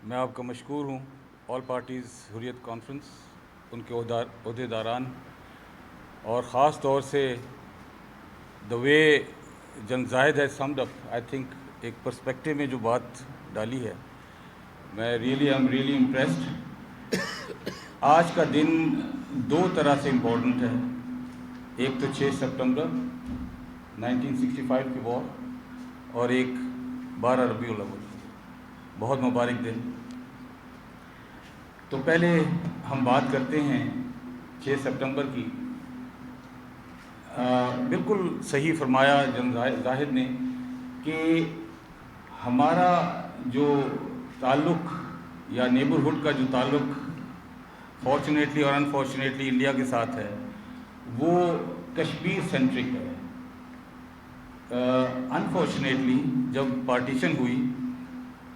میں آپ کا مشکور ہوں. آل پارٹیز حریت کانفرنس، ان کے عہدے داران، اور خاص طور سے دا وے جن زاہد ہے سمڈ اپ آئی تھنک ایک پرسپیکٹو میں جو بات ڈالی ہے، میں ریئلی امپریسڈ. آج کا دن دو طرح سے امپورٹنٹ ہے. ایک تو 6 سپٹمبر 1965 کی وار، اور ایک 12 ربیع الاول. بہت مبارک دن. تو پہلے ہم بات کرتے ہیں 6 سپٹمبر کی. بالکل صحیح فرمایا جن زاہد نے کہ ہمارا جو تعلق یا نیبرہڈ کا جو تعلق فارچونیٹلی اور انفارچونیٹلی انڈیا کے ساتھ ہے وہ کشمیر سینٹرک ہے. انفارچونیٹلی جب پارٹیشن ہوئی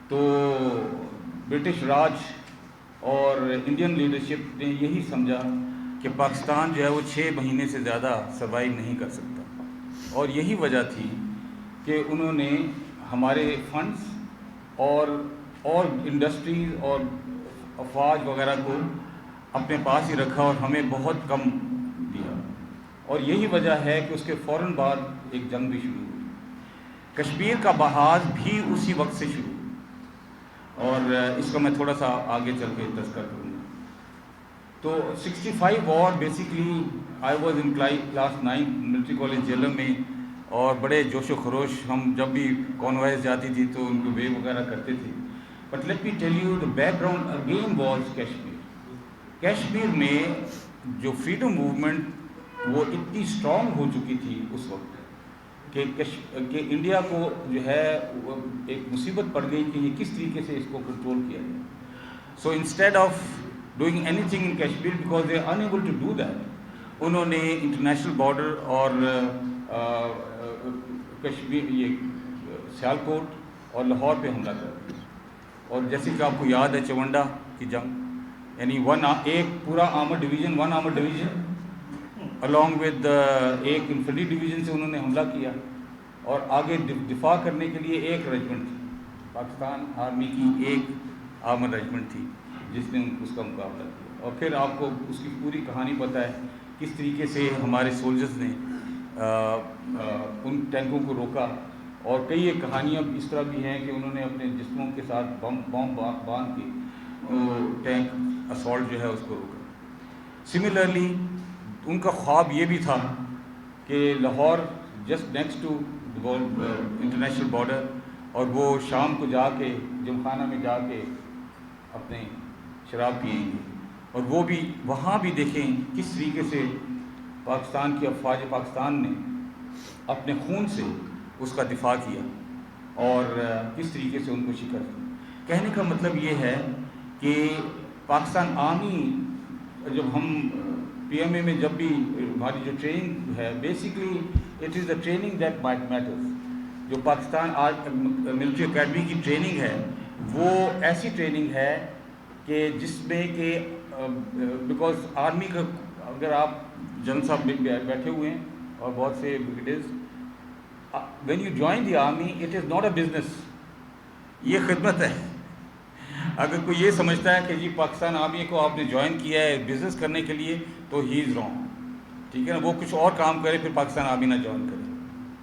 تو برٹش راج اور انڈین لیڈرشپ نے یہی سمجھا کہ پاکستان جو ہے وہ 6 مہینے سے زیادہ سروائیو نہیں کر سکتا، اور یہی وجہ تھی کہ انہوں نے ہمارے فنڈز اور انڈسٹریز اور افواج وغیرہ کو اپنے پاس ہی رکھا اور ہمیں بہت کم دیا. اور یہی وجہ ہے کہ اس کے فوراً بعد ایک جنگ بھی شروع ہوئی. کشمیر کا بحاظ بھی اسی وقت سے شروع ہوئی، اور اس کا میں تھوڑا سا آگے چل کے تذکر کروں گا. تو 65 war basically I was in class 9 military college Jhelum میں، اور بڑے جوش و خروش ہم جب بھی کانوائز جاتی تھی تو ان کو ویو وغیرہ کرتے تھے. But let me tell you the back ground again was Kashmir. Kashmir میں جو فریڈم موومنٹ وہ اتنی اسٹرانگ ہو چکی تھی اس وقت کہ انڈیا کو جو ہے ایک مصیبت پڑ گئی کہ یہ کس طریقے سے اس کو کنٹرول کیا جائے. So instead of doing anything in Kashmir because they are unable to do that, انہوں نے انٹرنیشنل بارڈر اور کشمیر یہ سیالکوٹ اور لاہور پہ حملہ کر دیا. اور جیسے کہ آپ کو یاد ہے چونڈا کی جنگ، یعنی ایک پورا آرمر ڈویژن along with ایک انفنٹری ڈویژن سے انہوں نے حملہ کیا، اور آگے دفاع کرنے کے لیے ایک ریجمنٹ تھی، پاکستان آرمی کی ایک آرمر ریجمنٹ تھی جس نے اس کا مقابلہ کیا. اور پھر آپ کو اس کی پوری کہانی پتہ ہے کس طریقے سے ہمارے سولجرز نے ان ٹینکوں کو روکا. اور کئی ایک کہانیاں اس طرح بھی ہیں کہ انہوں نے اپنے جسموں کے ساتھ بم باندھ کے ٹینک اسالٹ جو ہے اس کو روکا. سملرلی ان کا خواب یہ بھی تھا کہ Lahore just next to international border, اور وہ شام کو جا کے جم خانہ میں جا کے اپنے شراب پئیں گے. اور وہ بھی وہاں بھی دیکھیں کس طریقے سے پاکستان کی افواج پاکستان نے اپنے خون سے اس کا دفاع کیا اور کس طریقے سے ان کو شکست دی. کہنے کا مطلب یہ ہے کہ پاکستان آرمی جب ہم پی ایم اے میں جب بھی ہماری جو ٹریننگ ہے basically it is the training that matters. جو پاکستان آج ملٹری اکیڈمی کی ٹریننگ ہے وہ ایسی ٹریننگ ہے کہ جس میں کہ بیکاز آرمی کا اگر آپ جن صاحب بیٹھے ہوئے ہیں اور بہت سے brigadiers, when you join the army it is not a business, یہ خدمت ہے. اگر کوئی یہ سمجھتا ہے کہ جی پاکستان آرمی کو آپ نے جوائن کیا ہے بزنس کرنے کے لیے تو ہی از رانگ. ٹھیک ہے نا، وہ کچھ اور کام کرے پھر پاکستان آرمی نہ جوائن کرے.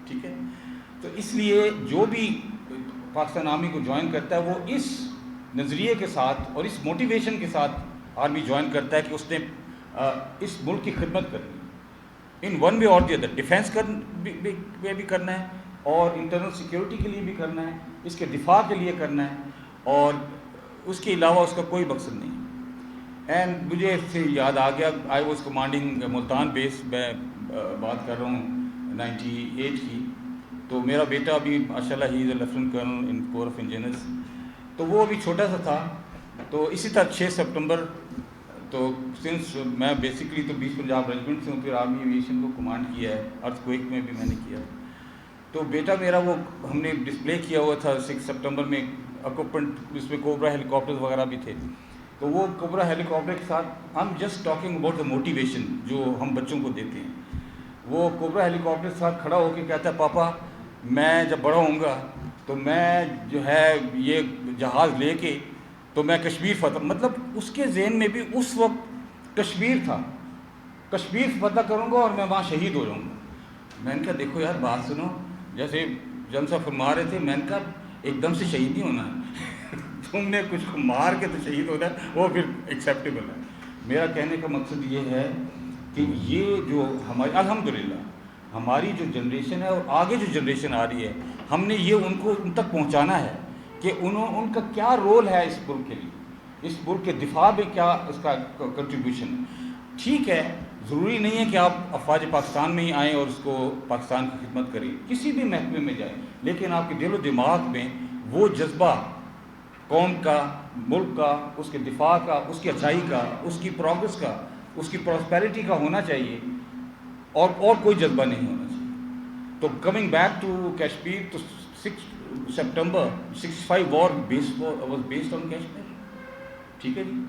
ٹھیک ہے، تو اس لیے جو بھی پاکستان آرمی کو جوائن کرتا ہے وہ اس نظریے کے ساتھ اور اس موٹیویشن کے ساتھ آرمی جوائن کرتا ہے کہ اس نے اس ملک کی خدمت کرنی ہے ان ون وے اور دی ادر. ڈیفینس میں بھی کرنا ہے اور انٹرنل سیکیورٹی کے لیے بھی کرنا ہے، اس کے دفاع کے لیے کرنا ہے، اور اس کے علاوہ اس کا کوئی مقصد نہیں. اینڈ مجھے اس سے یاد آ گیا، آئی واز کمانڈنگ ملتان بیس، میں بات کر رہا ہوں 98 کی. تو میرا بیٹا بھی ماشاء اللہ he is a lieutenant colonel in corps of engineers, تو وہ ابھی چھوٹا سا تھا. تو اسی طرح 6 سپٹمبر تو سنس میں بیسکلی تو 20 پنجاب ریجمنٹ سے ہوں، پھر آرمی ایویشن کو کمانڈ کیا ہے، ارتھ کوئک میں بھی میں نے کیا. تو بیٹا میرا وہ ہم نے ڈسپلے کیا ہوا تھا 6 سپٹمبر میں اکوپمنٹ، اس میں کوبرا ہیلی کاپٹرز وغیرہ بھی تھے. تو وہ کوبرا ہیلی کاپٹر کے ساتھ ہم just talking about the motivation جو ہم بچوں کو دیتے ہیں. وہ کوبرا ہیلی کاپٹر کے ساتھ کھڑا ہو کے کہتا ہے پاپا میں جب بڑا ہوں گا تو میں جو ہے یہ جہاز لے کے تو میں کشمیر فتح، مطلب اس کے ذہن میں بھی اس وقت کشمیر تھا، کشمیر فتح کروں گا اور میں وہاں شہید ہو جاؤں گا. میں نے کہا دیکھو یار بات سنو، جیسے جن صاحب فرما رہے تھے، میں نے کہا ایک دم سے شہید نہیں ہونا ہے تم نے کچھ کو مار کے تو شہید ہونا ہے، وہ پھر ایکسیپٹیبل ہے. میرا کہنے کا مقصد یہ ہے کہ یہ جو ہماری الحمدللہ ہماری جو جنریشن ہے اور آگے جو جنریشن آ رہی ہے، ہم نے یہ ان تک پہنچانا ہے کہ ان کا کیا رول ہے اس ملک کے لیے، اس ملک کے دفاع میں کیا اس کا کنٹریبیوشن ہے. ٹھیک ہے، ضروری نہیں ہے کہ آپ افواج پاکستان میں ہی آئیں اور اس کو پاکستان کی خدمت کریں، کسی بھی محکمے میں جائیں، لیکن آپ کے دل و دماغ میں وہ جذبہ قوم کا، ملک کا، اس کے دفاع کا، اس کی اچھائی کا، اس کی پروگرس کا، اس کی پراسپیرٹی کا ہونا چاہیے، اور کوئی جذبہ نہیں ہونا چاہیے. تو کمنگ بیک ٹو کشمیر، تو 6 September 65 war was based on Kashmir. ٹھیک ہے جی.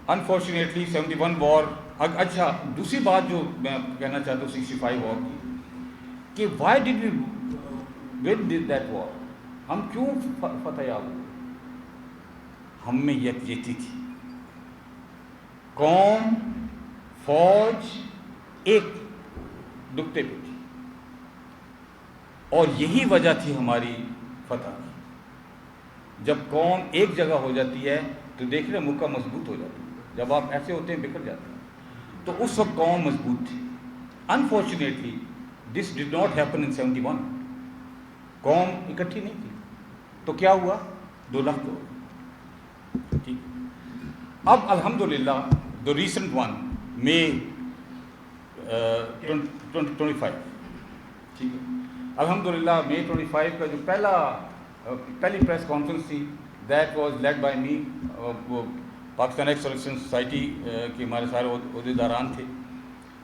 انفارچونیٹلی 71 وار. اچھا، دوسری بات جو میں کہنا چاہتا ہوں 65 وار کی، کہ why did we won that war, ہم کیوں فتح یاب ہوئے؟ ہم میں یکجہتی تھی، قوم فوج ایک نقطے پہ تھی، اور یہی وجہ تھی ہماری فتح کی. جب قوم ایک جگہ ہو جاتی ہے تو دیکھ رہے ملک مضبوط ہو جاتا ہے. جب آپ ایسے ہوتے ہیں بکھر جاتے ہیں. تو اس وقت قوم مضبوط تھی. Unfortunately this did not happen in 71. قوم اکٹھی نہیں تھی، تو کیا ہوا؟ 2 لاکھ ہو گئے. ٹھیک. اب الحمدللہ the recent one May 2025. ٹھیک ہے. الحمدللہ May 25 کا جو پہلی پریس کانفرنس تھی، that was led by me. وہ پاکستان ایکس سلیکشن سوسائٹی کے ہمارے سارے عہدیداران تھے.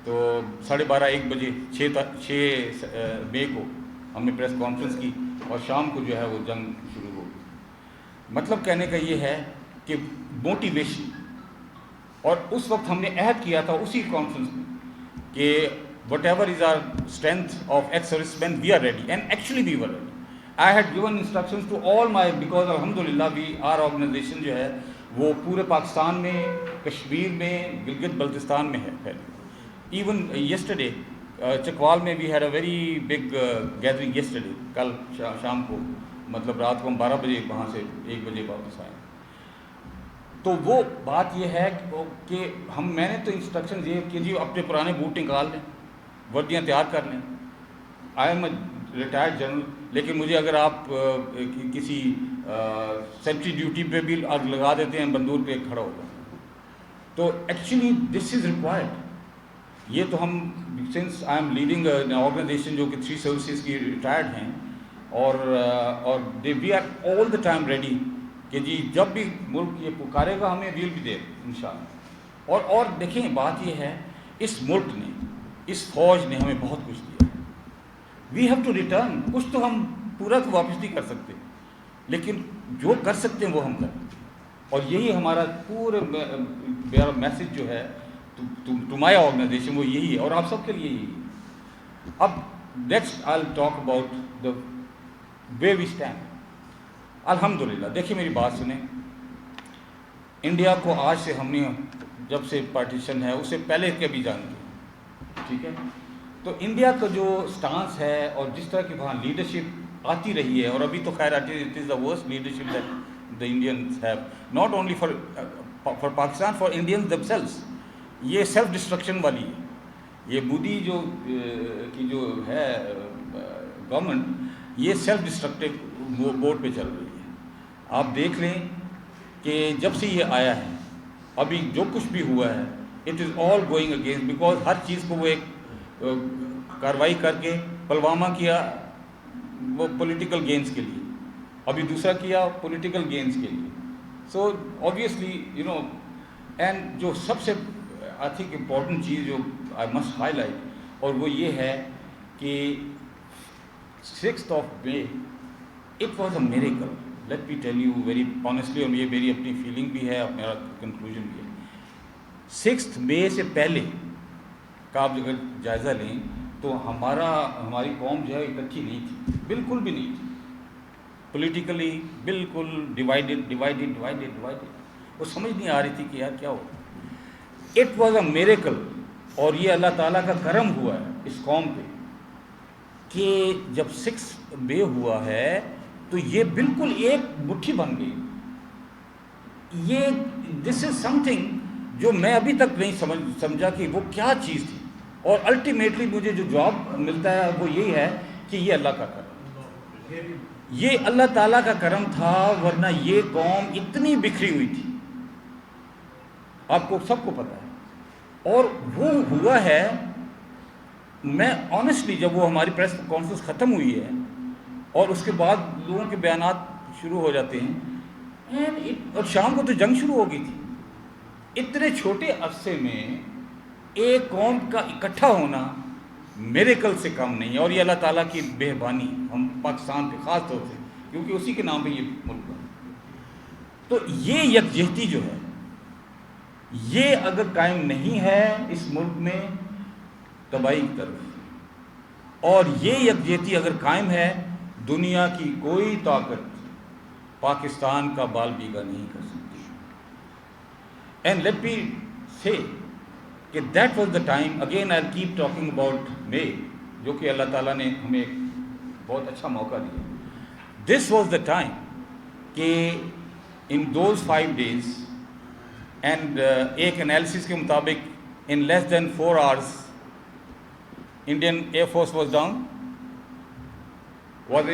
تو 12:30-1 بجے 6 مئی کو ہم نے پریس کانفرنس کی، اور شام کو جو ہے وہ جنگ شروع ہو گئی. مطلب کہنے کا یہ ہے کہ موٹیویشن، اور اس وقت ہم نے عہد کیا تھا اسی کانفرنس میں کہ whatever is our strength of ex service men we are ready, and actually we were ready. I had given instructions to all my, because الحمدللہ آر آرگنائزیشن جو ہے وہ پورے پاکستان میں، کشمیر میں، گلگت بلتستان میں ہے پھیلی. ایون یسٹرڈے چکوال میں we had a very big gathering yesterday, کل شام کو، مطلب رات کو ہم 12 بجے وہاں سے 1 بجے واپس آئے. تو وہ بات یہ ہے کہ میں نے تو انسٹرکشن یہ کہ جی اپنے پرانے بوٹ نکال لیں، وردیاں تیار کر لیں. I am a retired general, لیکن مجھے اگر آپ کسی سینٹری ڈیوٹی پہ بھی لگا دیتے ہیں، بندوق پہ کھڑا ہوگا. تو ایکچولی دس از ریکوائرڈ. یہ تو ہم since I am leading an organization جو کہ 3 سروسز کی ریٹائرڈ ہیں، اور we are all the time ready کہ جی جب بھی ملک یہ پکارے گا ہمیں، ویل بھی دے انشاءاللہ. اور دیکھیں بات یہ ہے، اس ملک نے، اس فوج نے ہمیں بہت کچھ دیا. We have to return. کچھ تو ہم پورا تو واپس نہیں کر سکتے، لیکن جو کر سکتے ہیں وہ ہم کریں. اور یہی ہمارا پورے میرا میسج جو ہے ٹو مائی آرگنائزیشن، وہ یہی ہے، اور آپ سب کے لیے یہی ہے. اب next I will talk about the way we stand. الحمدللہ دیکھیے میری بات سنیں. انڈیا کو آج سے ہم نے، جب سے پارٹیشن ہے اس سے پہلے کے بھی جانتے ہیں. ٹھیک ہے. تو انڈیا کا جو سٹانس ہے اور جس طرح کی وہاں لیڈرشپ آتی رہی ہے، اور ابھی تو خیر آتی ہے، it is the worst leadership that the Indians have, not only for Pakistan, for Indians them selves. یہ سیلف ڈسٹرکشن والی ہے. یہ مودی کی جو ہے گورنمنٹ، یہ سیلف ڈسٹرکٹیو موڈ پہ چل رہی ہے. آپ دیکھ لیں کہ جب سے یہ آیا ہے، ابھی جو کچھ بھی ہوا ہے، it is all going against, because ہر چیز کو وہ ایک کارروائی کر کے، پلوامہ کیا وہ پولیٹیکل گینز کے لیے، ابھی دوسرا کیا پولیٹیکل گینز کے لیے. سو اوبویسلی اینڈ جو سب سے آئی تھنک امپورٹنٹ چیز جو آئی مسٹ ہائی لائٹ، اور وہ یہ ہے کہ 6 مئی it was a miracle. Let me tell you very honestly, اور یہ میری اپنی فیلنگ بھی ہے، میرا کنکلوژن بھی ہے. 6 مئی سے پہلے کا آپ اگر جائزہ لیں تو ہماری قوم جو ہے اکٹھی نہیں تھی، بالکل بھی نہیں تھی. پولیٹیکلی بالکل ڈیوائڈیڈ. وہ سمجھ نہیں آ رہی تھی کہ یار کیا ہو. It was a miracle. اور یہ اللہ تعالیٰ کا کرم ہوا ہے اس قوم پہ کہ جب 6 مئی ہوا ہے تو یہ بالکل ایک مٹھی بن گئی. یہ دس از سم تھنگ جو میں ابھی تک نہیں سمجھا کہ وہ کیا چیز تھی. اور الٹیمیٹلی مجھے جو جواب ملتا ہے وہ یہی ہے کہ یہ اللہ کا کرم, یہ اللہ تعالیٰ کا کرم تھا, ورنہ یہ قوم اتنی بکھری ہوئی تھی, آپ کو سب کو پتہ ہے. اور وہ ہوا ہے. میں آنیسٹلی جب وہ ہماری پریس کانفرنس ختم ہوئی ہے اور اس کے بعد لوگوں کے بیانات شروع ہو جاتے ہیں, اور شام کو تو جنگ شروع ہو گئی تھی. اتنے چھوٹے عرصے میں ایک قوم کا اکٹھا ہونا میریکل سے کم نہیں ہے. اور یہ اللہ تعالیٰ کی مہربانی ہم پاکستان پہ خاص طور سے, کیونکہ اسی کے نام پہ یہ ملک ہے. تو یہ یکجہتی جو ہے یہ اگر قائم نہیں ہے اس ملک میں تباہی کی طرف, اور یہ یکجہتی اگر قائم ہے دنیا کی کوئی طاقت پاکستان کا بال بیگا نہیں کر سکتی. اینڈ لیٹ می سے کہ that was the time, again I keep talking about May, جو کہ اللہ تعالیٰ نے ہمیں بہت اچھا موقع دیا. دس واز دا ٹائم کہ ان دوز 5 days اینڈ ایک انالیسس کے مطابق ان لیس دین 4 hours Indian Air Force was down, was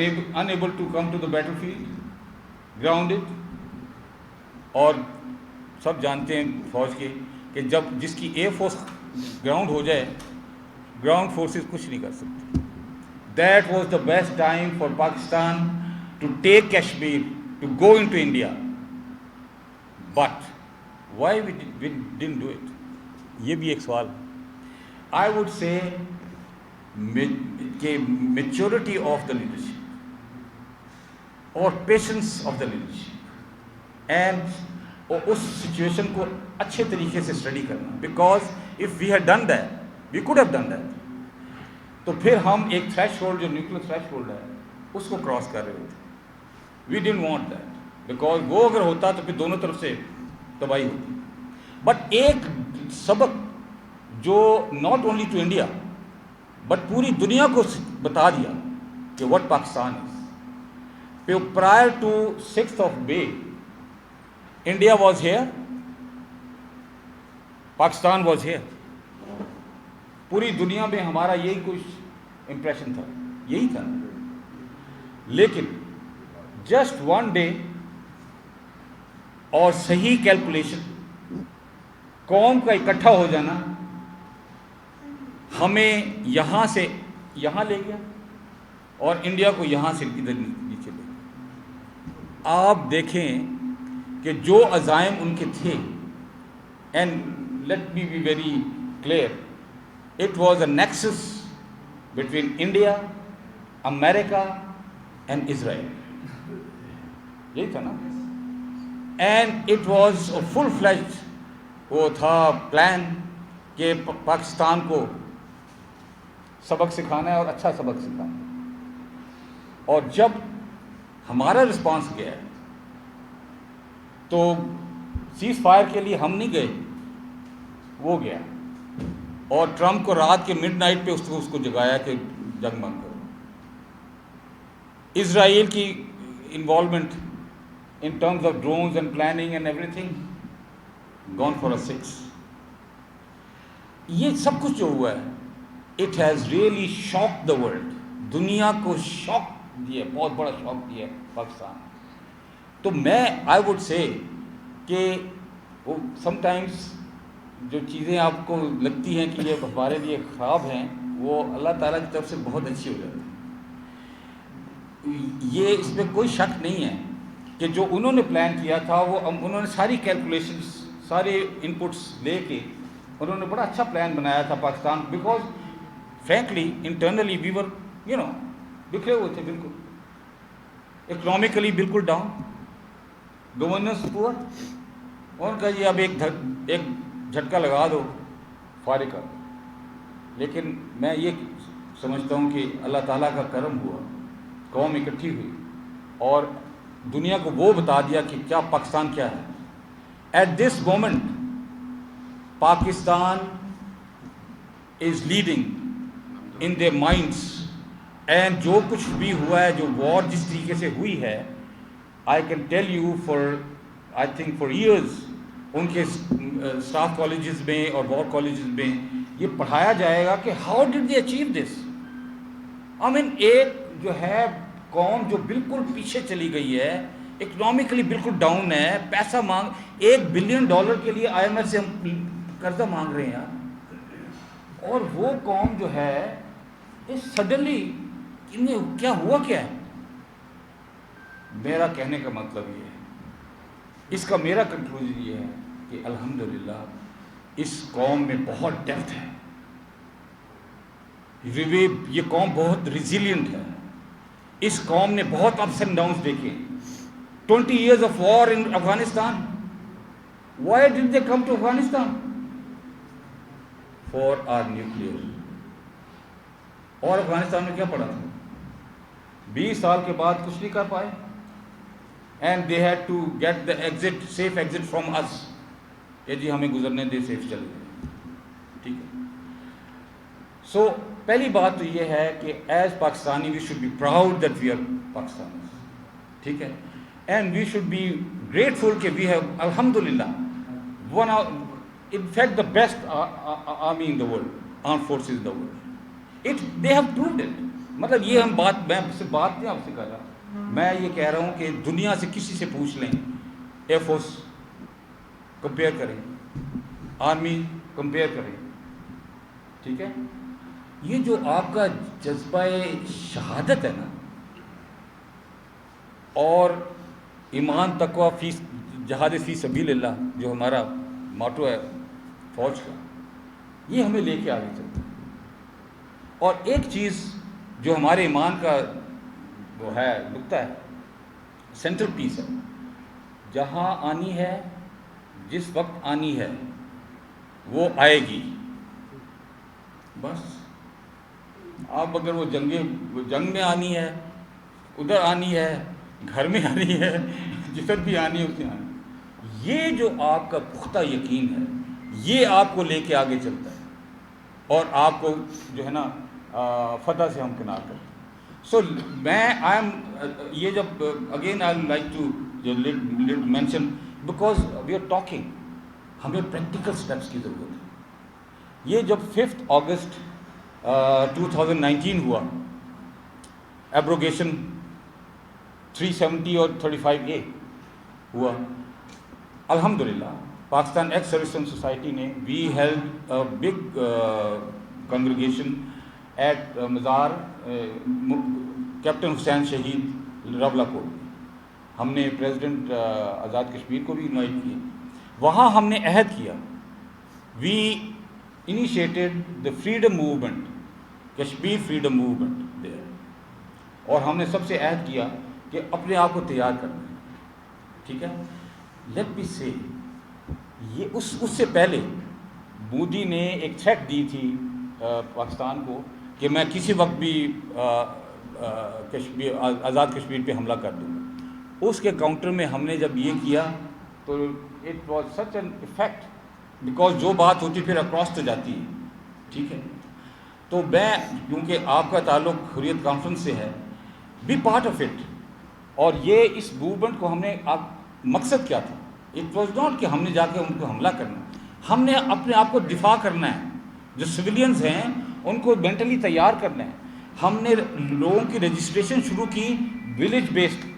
unable to come to the battlefield, grounded. اور سب جانتے ہیں فوج کے کہ جب جس کی ایئر فورس گراؤنڈ ہو جائے, گراؤنڈ فورسز کچھ نہیں کر سکتی. That was the best time for Pakistan to take Kashmir, to go into India. But why we didn't do it? یہ بھی ایک سوال. I would say کہ میچورٹی آف دا لیڈرشپ اور patience of the leadership and اس situation کو اچھے طریقے سے اسٹڈی کرنا. Because if we had done that, we could have done that, تو پھر ہم ایک تھریش ہولڈ جو نیوکلیر تھریش ہولڈ ہے اس کو کراس کر رہے ہوتے. We didn't want that, because وہ اگر ہوتا تو پھر دونوں طرف سے تباہی ہوتی. بٹ ایک سبق جو not only to India but پوری دنیا کو بتا دیا کہ what Pakistan is. Prior to 6th of May, India was here, Pakistan was here. پوری دنیا میں ہمارا یہی کچھ امپریشن تھا, یہی تھا. لیکن جسٹ 1 day اور صحیح کیلکولیشن, قوم کا اکٹھا ہو جانا ہمیں یہاں سے یہاں لے گیا اور انڈیا کو یہاں سے ادھر نیچے لے گیا. آپ دیکھیں کہ جو عزائم ان کے تھے, and let me be very clear, it was a nexus between India, امریکہ اینڈ اسرائیل. یہی تھا نا. And it was full fledged, وہ تھا پلان کہ پاکستان کو سبق سکھانا ہے اور اچھا سبق سکھانا ہے. اور جب ہمارا رسپانس گیا تو سیز فائر کے لیے ہم نہیں گئے, وہ گیا اور ٹرمپ کو رات کے مڈ نائٹ پہ اس کو جگایا کہ جنگ بند کرو. اسرائیل کی involvement in terms of drones and planning and everything gone for a 6. یہ سب کچھ جو ہوا ہے it has really shook the world. دنیا کو شاک دیا, بہت بڑا شاک دیا پاکستان. تو میں آئی وڈ سے کہ وہ سم ٹائمس جو چیزیں آپ کو لگتی ہیں کہ یہ ہمارے لیے خراب ہیں, وہ اللہ تعالیٰ کی طرف سے بہت اچھی ہو جاتی ہیں. یہ اس میں کوئی شک نہیں ہے کہ جو انہوں نے پلان کیا تھا وہ انہوں نے ساری کیلکولیشنس, سارے ان پٹس لے کے انہوں نے بڑا اچھا پلان بنایا تھا پاکستان. بیکاز فرینکلی انٹرنلی وی ور بکھرے ہوئے تھے, بالکل اکنامکلی بالکل ڈاؤن, گورننس پور. ان کا یہ اب ایک جھٹکا لگا دو فارغ کر. لیکن میں یہ سمجھتا ہوں کہ اللہ تعالیٰ کا کرم ہوا, قوم اکٹھی ہوئی اور دنیا کو وہ بتا دیا کہ کیا پاکستان کیا ہے. At this moment Pakistan is leading in their minds. And جو کچھ بھی ہوا ہے, جو وار جس طریقے سے ہوئی ہے, I can tell you I think for years in کے اسٹاف کالجز میں اور وار کالجز میں یہ پڑھایا جائے گا کہ how did they achieve this. آئی مین ایک جو ہے قوم جو بالکل پیچھے چلی گئی ہے, اکنامکلی بالکل ڈاؤن ہے, پیسہ $1 بلین کے لیے IMF سے ہم قرضہ مانگ رہے ہیں, اور وہ قوم جو ہے سڈنلی کیا ہوا کیا ہے. میرا کہنے کا مطلب یہ ہے, اس کا میرا کنکلوژن یہ ہے کہ الحمدللہ اس قوم میں بہت ڈیپتھ ہے, یہ قوم بہت ریزیلینٹ ہے. اس قوم نے بہت اپس اینڈ ڈاؤنس دیکھے. 20 years of war in Afghanistan. Why did they come to Afghanistan? For our nuclear. اور افغانستان میں کیا پڑا تھا؟ 20 سال کے بعد کچھ نہیں کر پائے. And they had to get the exit, safe exit from us. کہ جی ہمیں گزرنے دے, سیف چل گئے. ٹھیک ہے. سو پہلی بات تو یہ ہے کہ as Pakistani we should be proud that we are Pakistanis. ٹھیک ہے. And we should be grateful کہ وی ہیو الحمدللہ won in fact the best army in the world, arm forces in the world. They have proved it. مطلب یہ ہم بات, میں صرف بات نہیں آپ سے کر رہا, میں یہ کہہ رہا ہوں کہ دنیا سے کسی سے پوچھ لیں, ایئر فورس کمپیئر کریں, آرمی کمپیئر کریں. ٹھیک ہے. یہ جو آپ کا جذبہ شہادت ہے نا, اور ایمان تقویٰ فی جہاد فی سبیل اللہ جو ہمارا موٹو ہے فوج کا, یہ ہمیں لے کے آگے چلتا ہے. اور ایک چیز جو ہمارے ایمان کا وہ ہے نقطہ ہے, سینٹرل پیس ہے, جہاں آنی ہے, جس وقت آنی ہے وہ آئے گی. بس آپ اگر وہ جنگ میں آنی ہے, ادھر آنی ہے, گھر میں آنی ہے, جدھر بھی آنی ہے اس میں آنی. یہ جو آپ کا پختہ یقین ہے, یہ آپ کو لے کے آگے چلتا ہے, اور آپ کو جو ہے نا فتح سے ہمکنار کرتا ہے. سو میں یہ جب again I like to mention because we are talking, ہمیں پریکٹیکل اسٹیپس کی ضرورت ہے. یہ جب 5 اگست 2019 ہوا, ایبروگیشن 370 اور 35A ہوا, الحمدللہ پاکستان ایکس سروسمین سوسائٹی نے وی ہیلڈ اے بگ کنگریگیشن ایٹ مزار کیپٹن حسین شہید رولا کوٹ. ہم نے پریزیڈنٹ آزاد کشمیر کو بھی انوائٹ کیا. وہاں ہم نے عہد کیا, we initiated the freedom movement, Kashmir freedom movement there. اور ہم نے سب سے عہد کیا کہ اپنے آپ کو تیار کرنا ہے. ٹھیک ہے. لیٹ می سے یہ اس سے پہلے مودی نے ایک تھریٹ دی تھی پاکستان کو کہ میں کسی وقت بھی کشمیر, آزاد کشمیر پہ حملہ کر دوں گا. اس کے کاؤنٹر میں ہم نے جب یہ کیا تو it was such an effect, because جو بات ہوتی پھر اکراس تو جاتی ہے. ٹھیک ہے. تو میں کیونکہ آپ کا تعلق حریت کانفرنس سے ہے, بی پارٹ آف اٹ. اور یہ اس موومنٹ کو ہم نے مقصد کیا تھا, اٹ واز ناٹ کہ ہم نے جا کے ان کو حملہ کرنا, ہم نے اپنے آپ کو دفاع کرنا ہے. جو سویلینز ہیں ان کو مینٹلی تیار کرنا ہے. ہم نے لوگوں کی رجسٹریشن شروع کی, ولیج بیسڈ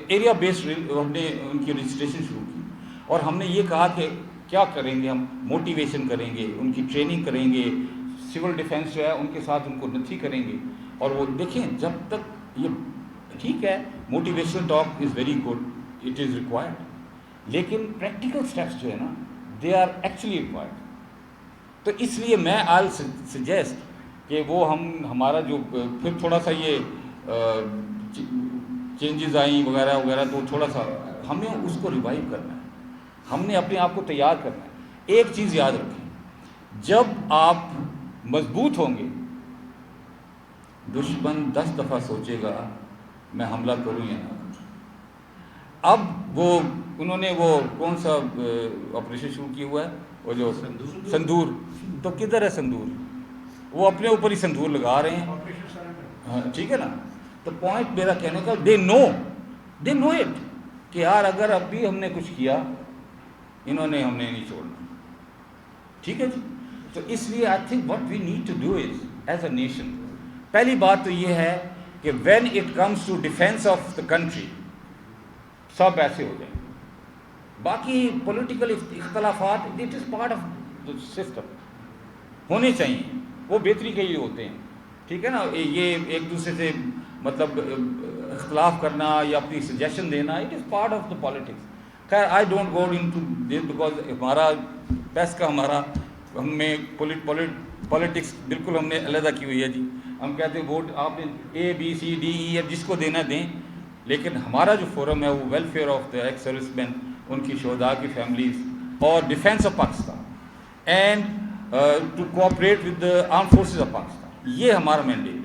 ایریا بیسڈ ہم نے ان کی رجسٹریشن شروع کی. اور ہم نے یہ کہا کہ کیا کریں گے, ہم موٹیویشن کریں گے, ان کی ٹریننگ کریں گے, سول ڈیفینس جو ہے ان کے ساتھ ان کو نتھی کریں گے. اور وہ دیکھیں جب تک یہ ٹھیک ہے, motivational talk is very good, it is required, لیکن پریکٹیکل اسٹیپس جو ہے نا دے آر ایکچولی ریکوائرڈ. تو اس لیے میں آئی سجیسٹ کہ وہ ہمارا جو پھر تھوڑا سا یہ چینجز آئیں وغیرہ وغیرہ, تو تھوڑا سا ہمیں اس کو ریوائیو کرنا ہے, ہم نے اپنے آپ کو تیار کرنا ہے. ایک چیز یاد رکھیں, جب آپ مضبوط ہوں گے, دشمن 10 دفعہ سوچے گا میں حملہ کروں یا نہ. اب وہ انہوں نے وہ کون سا آپریشن شروع کیا ہوا ہے، وہ جو سندور، تو کدھر ہے سندور؟ وہ اپنے اوپر ہی سندور لگا رہے ہیں، ہاں ٹھیک ہے نا. تو پوائنٹ میرا کہنے کا، دے نو اٹ کہ یار اگر اب بھی ہم نے کچھ کیا انہوں نے ہم نے نہیں چھوڑنا. ٹھیک ہے جی. تو اس لیے I think what we need to do is as a nation, پہلی بات تو یہ ہے کہ when it comes to defence of the country سب ایسے ہو جائیں. باقی پولیٹیکل اختلافات it is part of the system, ہونے چاہیے، وہ بہتری کے لیے ہوتے ہیں. ٹھیک ہے نا. یہ ایک دوسرے سے مطلب اختلاف کرنا یا اپنی سجیشن دینا، it is part of the politics. خیر I don't go into this because ہمارا پیس کا ہمیں پولیٹکس بالکل ہم نے علیحدہ کی ہوئی ہے جی. ہم کہتے ہیں ووٹ آپ نے A B C D E F جس کو دینا دیں، لیکن ہمارا جو فورم ہے وہ welfare of the ex service مین، ان کی شہداء کی فیملیز، اور defence of Pakistan and to cooperate with the arm forces of Pakistan, یہ ہمارا مینڈیٹ ہے.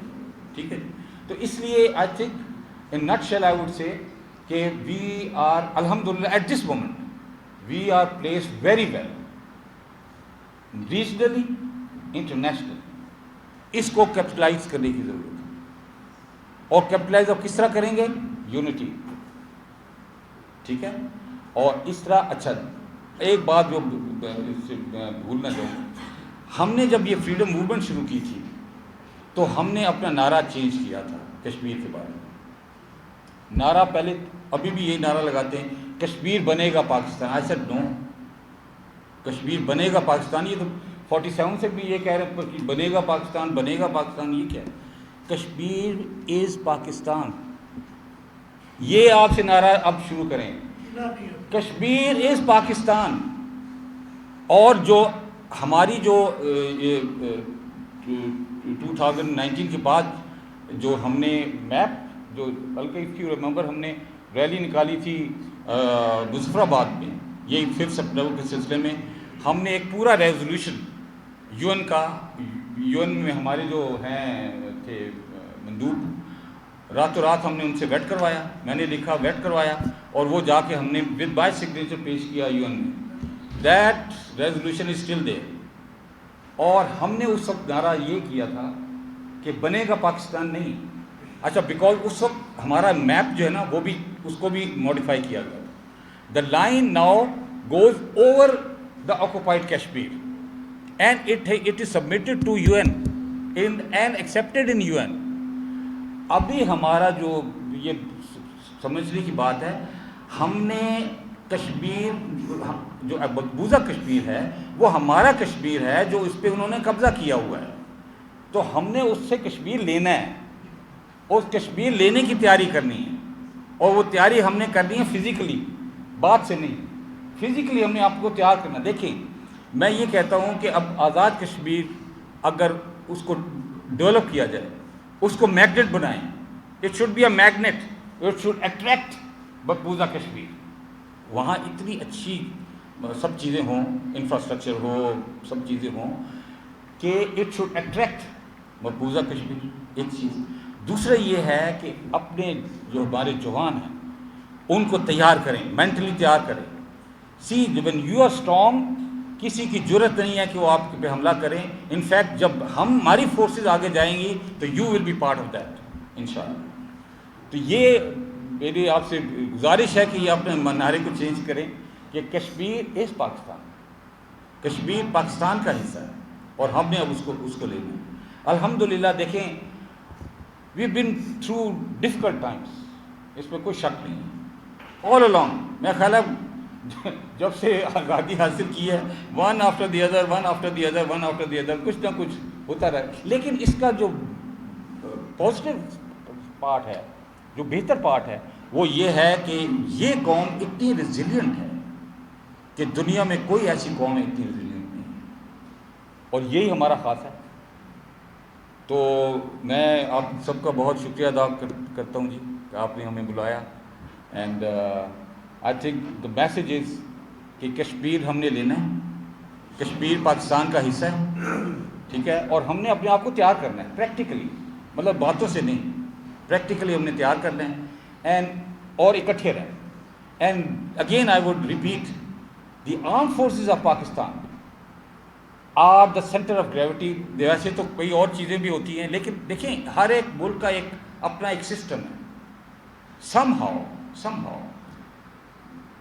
ٹھیک ہے. تو اس لیے I think in nutshell I would say that we are الحمدللہ at this moment we are placed very well regionally international. اس کو کیپٹلائز کرنے کی ضرورت ہے. اور کیپٹلائز آپ کس طرح کریں گے؟ یونٹی. ٹھیک ہے. اور اس طرح اچھا ایک بات جو بھولنا چاہوں، ہم نے جب یہ فریڈم موومنٹ شروع کی تھی تو ہم نے اپنا نعرہ چینج کیا تھا کشمیر کے بارے میں. نعرہ پہلے ابھی بھی یہی نعرہ لگاتے ہیں، کشمیر بنے گا Pakistan. I said no, Kashmir بنے گا پاکستان. یہ تو 47 سے بھی یہ کہہ رہے ہیں کہ بنے گا پاکستان، بنے گا پاکستان. یہ کیا ہے؟ کشمیر از پاکستان. یہ آپ سے نعرہ اب شروع کریں، کشمیر از پاکستان. اور جو ہماری جو 2019 کے بعد جو ہم نے میپ جو بلکہ اف یو ریممبر ہم نے ریلی نکالی تھی مظفر آباد میں، یہی 5 سپٹمبر کے سلسلے میں ہم نے ایک پورا ریزولوشن یو این میں ہمارے جو ہیں تھے مندوب، راتوں رات ہم نے ان سے ویٹ کروایا، میں نے لکھا ویٹ کروایا، اور وہ جا کے ہم نے ود بائی سگنیچر پیش کیا یو این میں. That resolution is still there. اور ہم نے اس وقت نعرہ یہ کیا تھا کہ بنے گا پاکستان نہیں. اچھا بیکاز اس وقت ہمارا میپ جو ہے نا وہ بھی اس کو بھی موڈیفائی کیا گیا. The line now goes over the occupied Kashmir and it is submitted to U N and accepted in U N. ابھی ہمارا جو یہ سمجھنے کی بات ہے، ہم نے کشمیر جو مقبوضہ کشمیر ہے وہ ہمارا کشمیر ہے جو اس پہ انہوں نے قبضہ کیا ہوا ہے. تو ہم نے اس سے کشمیر لینا ہے، اس کشمیر لینے کی تیاری کرنی ہے. اور وہ تیاری ہم نے کرنی ہے فزیکلی، بات سے نہیں. فزیکلی ہم نے آپ کو تیار کرنا. دیکھیں میں یہ کہتا ہوں کہ اب آزاد کشمیر اگر اس کو ڈیولپ کیا جائے، اس کو میگنیٹ بنائیں، it should be a magnet, it should attract مقبوضہ کشمیر. وہاں اتنی اچھی سب چیزیں ہوں، انفراسٹرکچر ہو، سب چیزیں ہوں کہ اٹ شوڈ اٹریکٹ مقبوضہ کشمیر. ایک چیز. دوسرا یہ ہے کہ اپنے جو ہمارے جوان ہیں ان کو تیار کریں، مینٹلی تیار کریں. See when you are strong, کسی کی جرت نہیں ہے کہ وہ آپ پہ حملہ کریں. انفیکٹ جب ہماری فورسز آگے جائیں گی تو you will be part of that انشاءاللہ. تو یہ میری آپ سے گزارش ہے کہ یہ اپنے نعرے کو چینج کریں کہ کشمیر از پاکستان، کشمیر پاکستان کا حصہ ہے اور ہم نے اب اس کو لینا ہے. الحمدللہ دیکھیں وی بن تھرو ڈفیکلٹ ٹائمس، اس میں کوئی شک نہیں ہے. آل along میں خیال ہے جب سے آزادی حاصل کی ہے ون آفٹر دی ادر کچھ نہ کچھ ہوتا رہا. لیکن اس کا جو پازیٹیو پارٹ ہے، جو بہتر پارٹ ہے، وہ یہ ہے کہ یہ قوم اتنی ریزیلینٹ ہے کہ دنیا میں کوئی ایسی قوم اتنی ریزیلینٹ نہیں ہے، اور یہی ہمارا خاص ہے. تو میں آپ سب کا بہت شکریہ ادا کرتا ہوں جی کہ آپ نے ہمیں بلایا. And I think the message is کہ کشمیر ہم نے لینا ہے، کشمیر پاکستان کا حصہ ہے. ٹھیک ہے. اور ہم نے اپنے آپ کو تیار کرنا ہے پریکٹیکلی، مطلب باتوں سے نہیں، پریکٹیکلی ہم نے تیار کرنا ہے. اور اکٹھے رہیں. And again I would repeat, the armed forces of Pakistan are the center of gravity. ویسے تو کئی اور چیزیں بھی ہوتی ہیں, لیکن دیکھیں ہر ایک ملک کا ایک اپنا ایک سسٹم ہے. somehow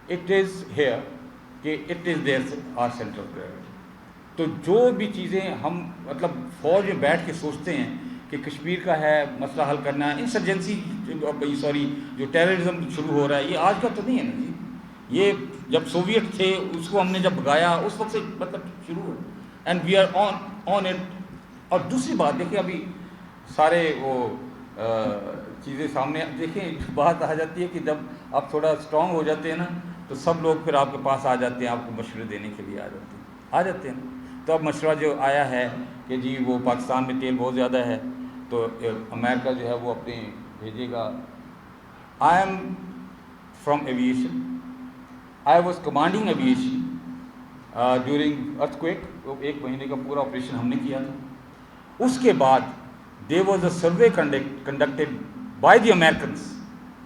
it is here کہ it is their our center of gravity. تو جو بھی چیزیں ہم مطلب فوج میں بیٹھ کے سوچتے ہیں کہ کشمیر کا ہے مسئلہ حل کرنا ہے, انسرجنسی جو ٹیررزم شروع ہو رہا ہے, یہ آج کا تو نہیں ہے نا جی. یہ جب سوویٹ تھے اس کو ہم نے جب بھگایا اس وقت سے مطلب شروع ہو, and we are on it. اور دوسری بات دیکھیں, ابھی سارے وہ چیزیں سامنے دیکھیں, بات آ جاتی ہے کہ جب آپ تھوڑا اسٹرانگ ہو جاتے ہیں نا تو سب لوگ پھر آپ کے پاس آ جاتے ہیں, آپ کو مشورے دینے کے لیے آ جاتے ہیں. تو اب مشورہ جو آیا ہے کہ جی وہ پاکستان میں تیل بہت زیادہ ہے تو امریکہ جو ہے وہ اپنے بھیجے گا. I am from aviation, I was commanding aviation during earthquake. 1 مہینے کا پورا آپریشن ہم نے کیا تھا. اس کے بعد there was a survey conducted by the Americans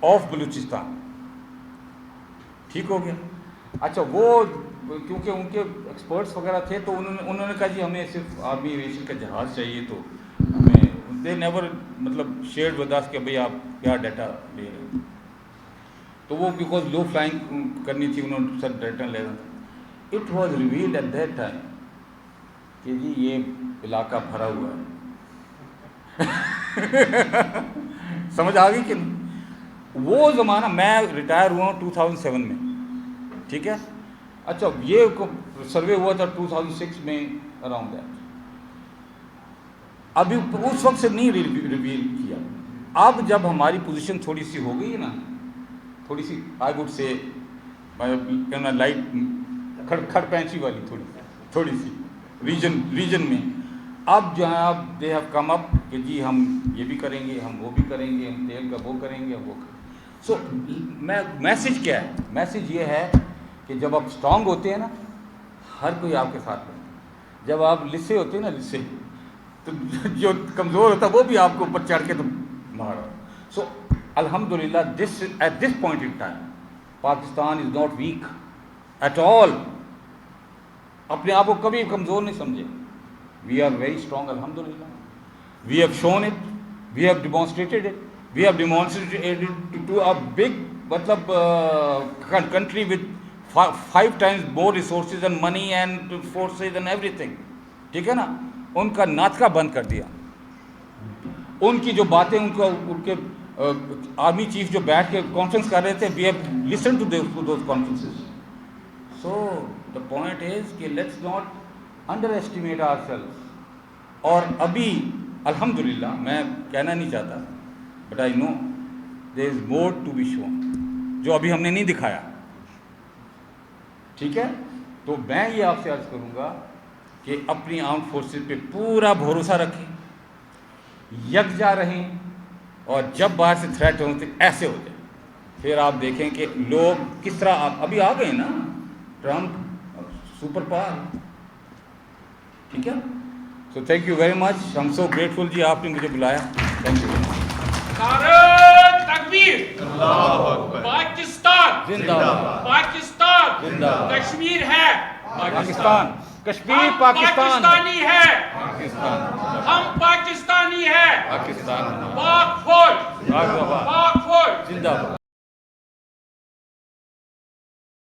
of Balochistan. ٹھیک ہو گیا. اچھا وہ کیونکہ ان کے ایکسپرٹس وغیرہ تھے تو انہوں نے کہا جی ہمیں صرف آرمی ایویشن کا جہاز چاہیے, تو ہمیں دے نیور مطلب شیئرڈ ود اس کہ بھئی آپ کیا ڈیٹا لے رہے ہیں. تو وہ بیکاز لو فلائنگ کرنی تھی, انہوں نے سب ڈیٹا لینا تھا. It was revealed at that time کہ جی یہ علاقہ بھرا ہوا ہے. سمجھ آ گئی کہ نہیں. وہ زمانہ, میں ریٹائر ہوا ہوں 2007 میں, ٹھیک ہے. اچھا یہ سروے ہوا تھا 2006 میں اراؤنڈ دیٹ. ابھی اس وقت سے نہیں ریویل کیا. اب جب ہماری پوزیشن تھوڑی سی ہو گئی ہے نا, تھوڑی سی آئی وڈ سے لائٹ کھڑ پینچی والی تھوڑی سی ریجن میں, اب جو ہے اب دے ہیو کم اپ کہ جی ہم یہ بھی کریں گے, ہم وہ بھی کریں گے, ہم تیل کا وہ کریں گے, ہم وہ کریں گے. سو میسج کیا ہے؟ میسج یہ ہے کہ جب آپ اسٹرانگ ہوتے ہیں نا ہر کوئی آپ کے ساتھ ہے. جب آپ لسے ہوتے ہیں نا لسے, تو جو کمزور ہوتا ہے وہ بھی آپ کو اوپر چڑھ کے تو مارا. سو الحمدللہ at this point in time Pakistan is not weak at all. اپنے آپ کو کبھی کمزور نہیں سمجھے. وی آر ویری اسٹرانگ الحمدللہ. We have shown it, we have demonstrated it, we have demonstrated to a big مطلب country with 5 times more resources and money and forces and everything. ٹھیک ہے نا. ان کا ناطقہ بند کر دیا. ان کی جو باتیں ان کے آرمی چیف جو بیٹھ کے کانفرنس کر رہے تھے, we have listen to those conferences. So the point is کہ let's not underestimate our self. اور ابھی الحمدللہ میں کہنا نہیں چاہتا, but I know there is more to be shown, جو ابھی ہم نے نہیں دکھایا. ٹھیک ہے. تو میں یہ آپ سے عرض کروں گا کہ اپنی آرم فورسز پہ پورا بھروسہ رکھیں, یکجا رہیں, اور جب باہر سے تھریٹ ہوں تو ایسے ہو جائے. پھر آپ دیکھیں کہ لوگ کس طرح ابھی آ گئے نا, ٹرمپ سپر پاور. ٹھیک ہے. So thank you very much. ہم سو گریٹفل جی آپ نے مجھے بلایا. Thank you. نعرہ تکبیر. پاکستان زندہ باد. پاکستان زندہ باد. کشمیر ہے پاکستان. کشمیر ہم پاکستان. پاکستانی ہے. پاکستان. ہم پاکستانی ہے. پاکستان. پاک فوج. پاک زبان. پاک فوج. زندہ باد.